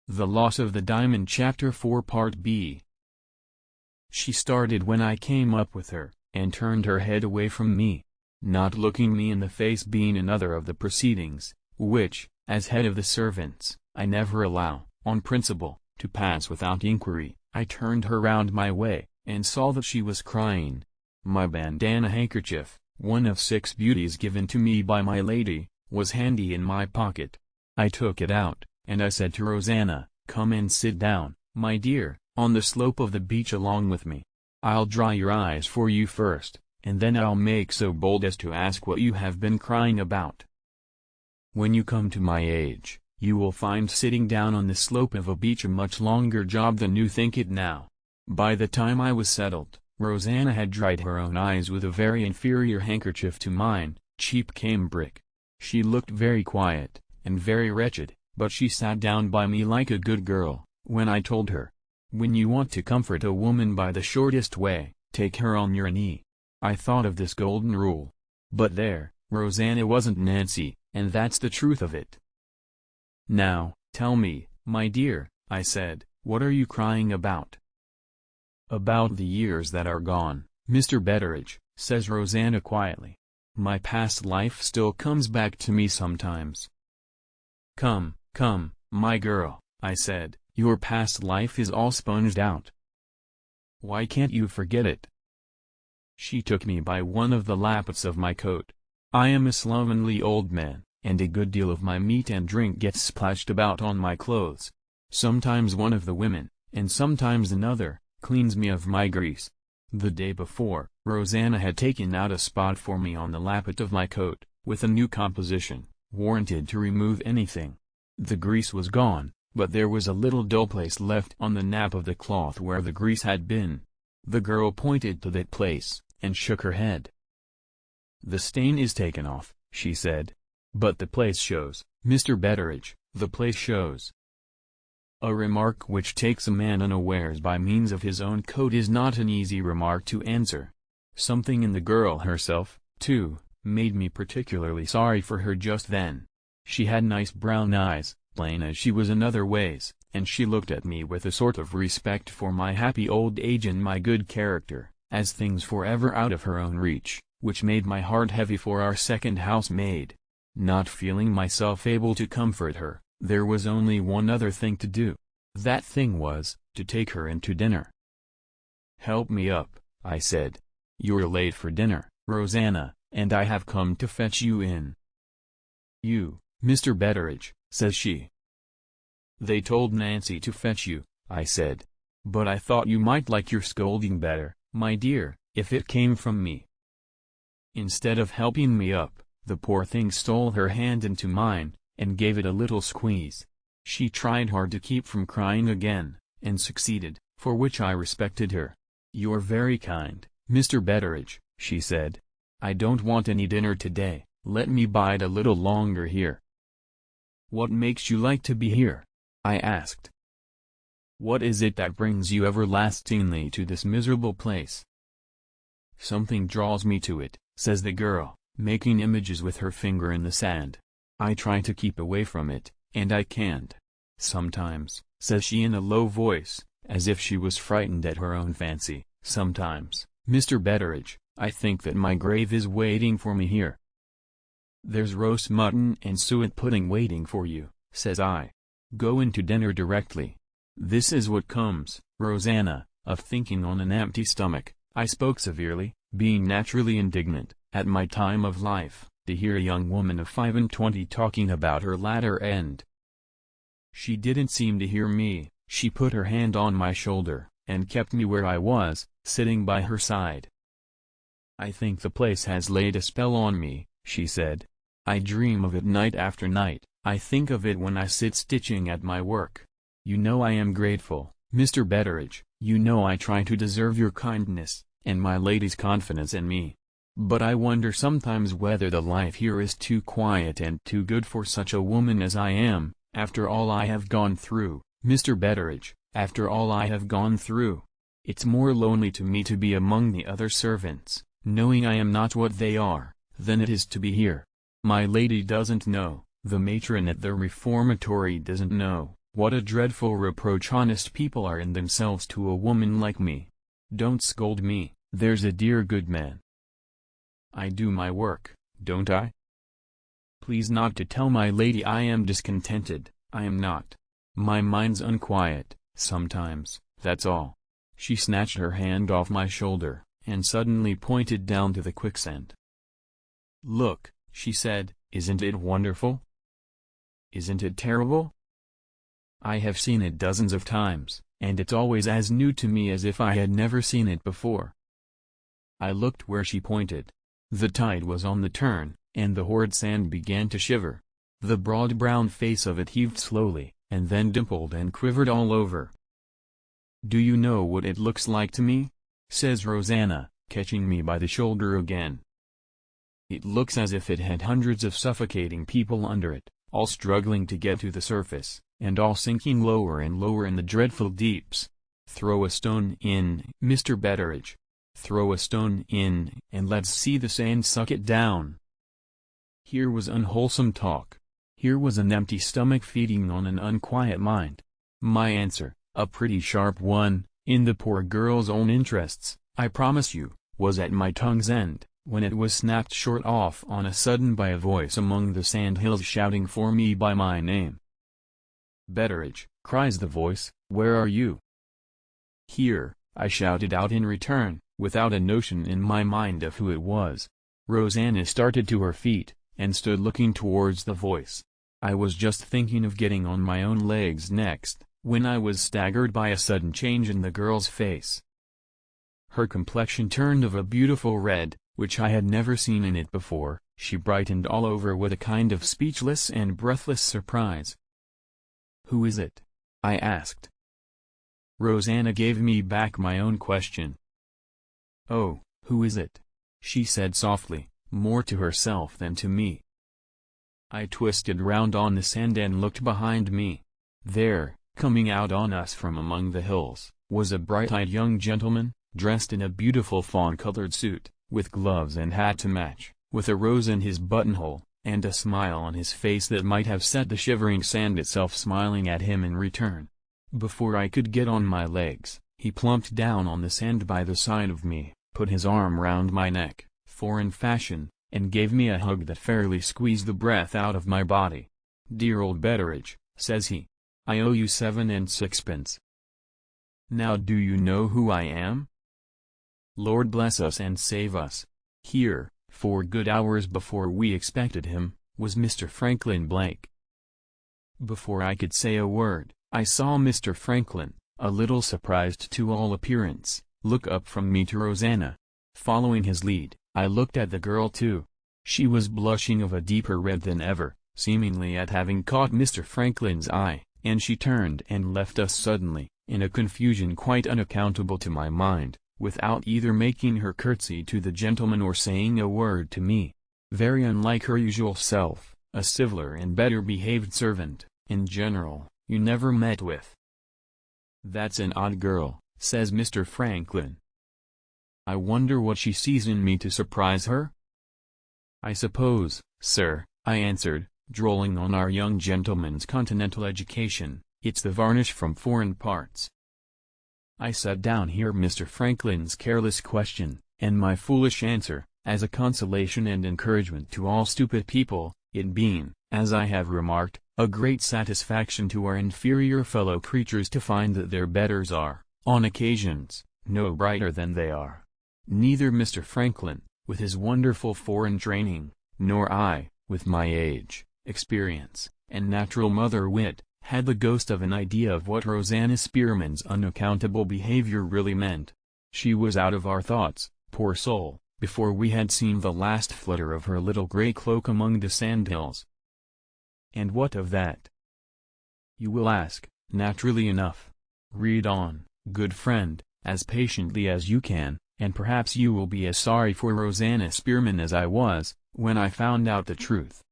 The Loss of the Diamond Chapter 4 Part B. She started when I came up with her, and turned her head away from me, not looking me in the face, being another of the proceedings, which, as head of the servants, I never allow, on principle, to pass without inquiry. I turned her round my way, and saw that she was crying. My bandana handkerchief, one of 6 beauties given to me by my lady, was handy in my pocket. I took it out, and I said to Rosanna, "Come and sit down, my dear, on the slope of the beach along with me. I'll dry your eyes for you first, and then I'll make so bold as to ask what you have been crying about. When you come to my age, you will find sitting down on the slope of a beach a much longer job than you think it now." By the time I was settled, Rosanna had dried her own eyes with a very inferior handkerchief to mine, cheap cambric. She looked very quiet, and very wretched, but she sat down by me like a good girl, when I told her, "When you want to comfort a woman by the shortest way, take her on your knee." I thought of this golden rule. But there, Rosanna wasn't Nancy, and that's the truth of it. "Now, tell me, my dear," I said, "what are you crying about?" "About the years that are gone, Mr. Betteridge," says Rosanna quietly. "My past life still comes back to me sometimes." "Come, come, my girl," I said, "your past life is all sponged out. Why can't you forget it?" She took me by one of the lappets of my coat. I am a slovenly old man, and a good deal of my meat and drink gets splashed about on my clothes. Sometimes one of the women, and sometimes another, cleans me of my grease. The day before, Rosanna had taken out a spot for me on the lappet of my coat, with a new composition, warranted to remove anything. The grease was gone, but there was a little dull place left on the nap of the cloth where the grease had been. The girl pointed to that place, and shook her head. "The stain is taken off," she said. "But the place shows, Mr. Betteridge, the place shows." A remark which takes a man unawares by means of his own coat is not an easy remark to answer. Something in the girl herself, too, made me particularly sorry for her just then. She had nice brown eyes, plain as she was in other ways, and she looked at me with a sort of respect for my happy old age and my good character, as things forever out of her own reach, which made my heart heavy for our second housemaid. Not feeling myself able to comfort her, there was only one other thing to do. That thing was, to take her in to dinner. "Help me up," I said. "You're late for dinner, Rosanna, and I have come to fetch you in." "You, Mr. Betteridge," says she. "They told Nancy to fetch you," I said. "But I thought you might like your scolding better, my dear, if it came from me." Instead of helping me up, the poor thing stole her hand into mine, and gave it a little squeeze. She tried hard to keep from crying again, and succeeded, for which I respected her. "You're very kind, Mr. Betteridge," she said. "I don't want any dinner today, let me bide a little longer here." "What makes you like to be here?" I asked. "What is it that brings you everlastingly to this miserable place?" "Something draws me to it," says the girl, making images with her finger in the sand. "I try to keep away from it, and I can't. Sometimes," says she in a low voice, as if she was frightened at her own fancy, "sometimes, Mr. Betteridge, I think that my grave is waiting for me here." "There's roast mutton and suet pudding waiting for you," says I. "Go in to dinner directly." "This is what comes, Rosanna, of thinking on an empty stomach," I spoke severely, being naturally indignant, at my time of life, to hear a young woman of 25 talking about her latter end. She didn't seem to hear me. She put her hand on my shoulder, and kept me where I was, sitting by her side. "I think the place has laid a spell on me," she said. "I dream of it night after night, I think of it when I sit stitching at my work. You know I am grateful, Mr. Betteridge, you know I try to deserve your kindness, and my lady's confidence in me. But I wonder sometimes whether the life here is too quiet and too good for such a woman as I am, after all I have gone through, Mr. Betteridge, after all I have gone through. It's more lonely to me to be among the other servants, knowing I am not what they are, than it is to be here. My lady doesn't know, the matron at the reformatory doesn't know, What a dreadful reproach honest people are in themselves to a woman like me. Don't scold me, there's a dear good man. I do my work, don't I? Please not to tell my lady I am discontented, I am not. My mind's unquiet, sometimes, that's all. She snatched her hand off my shoulder, and suddenly pointed down to the quicksand. Look, she said, isn't it wonderful? Isn't it terrible? I have seen it dozens of times, and it's always as new to me as if I had never seen it before. I looked where she pointed. The tide was on the turn, and the horrid sand began to shiver. The broad brown face of it heaved slowly, and then dimpled and quivered all over. Do you know what it looks like to me? Says Rosanna, catching me by the shoulder again. It looks as if it had hundreds of suffocating people under it, all struggling to get to the surface, and all sinking lower and lower in the dreadful deeps. Throw a stone in, Mr. Betteridge. Throw a stone in, and let's see the sand suck it down. Here was unwholesome talk. Here was an empty stomach feeding on an unquiet mind. My answer, a pretty sharp one, in the poor girl's own interests, I promise you, was at my tongue's end, when it was snapped short off on a sudden by a voice among the sandhills shouting for me by my name. Betteridge, cries the voice, where are you? Here, I shouted out in return, without a notion in my mind of who it was. Rosanna started to her feet, and stood looking towards the voice. I was just thinking of getting on my own legs next, when I was staggered by a sudden change in the girl's face. Her complexion turned of a beautiful red, which I had never seen in it before. She brightened all over with a kind of speechless and breathless surprise. Who is it? I asked. Rosanna gave me back my own question. Oh, who is it? She said softly, more to herself than to me. I twisted round on the sand and looked behind me. There, coming out on us from among the hills, was a bright-eyed young gentleman, dressed in a beautiful fawn-colored suit, with gloves and hat to match, with a rose in his buttonhole, and a smile on his face that might have set the shivering sand itself smiling at him in return. Before I could get on my legs, he plumped down on the sand by the side of me, put his arm round my neck, foreign fashion, and gave me a hug that fairly squeezed the breath out of my body. Dear old Betteridge, says he. I owe you 7 and 6pence. Now do you know who I am? Lord bless us and save us. Here, 4 good hours before we expected him, was Mr. Franklin Blake. Before I could say a word, I saw Mr. Franklin, a little surprised to all appearance, look up from me to Rosanna. Following his lead, I looked at the girl too. She was blushing of a deeper red than ever, seemingly at having caught Mr. Franklin's eye, and she turned and left us suddenly, in a confusion quite unaccountable to my mind, without either making her curtsy to the gentleman or saying a word to me. Very unlike her usual self, a civiller and better behaved servant, in general, you never met with. That's an odd girl, says Mr. Franklin. I wonder what she sees in me to surprise her? I suppose, sir, I answered, drolling on our young gentleman's continental education, it's the varnish from foreign parts. I set down here Mr. Franklin's careless question, and my foolish answer, as a consolation and encouragement to all stupid people, it being, as I have remarked, a great satisfaction to our inferior fellow creatures to find that their betters are, on occasions, no brighter than they are. Neither Mr. Franklin, with his wonderful foreign training, nor I, with my age, experience, and natural mother wit, had the ghost of an idea of what Rosanna Spearman's unaccountable behavior really meant. She was out of our thoughts, poor soul, before we had seen the last flutter of her little grey cloak among the sandhills. And what of that? You will ask, naturally enough. Read on, good friend, as patiently as you can, and perhaps you will be as sorry for Rosanna Spearman as I was, when I found out the truth.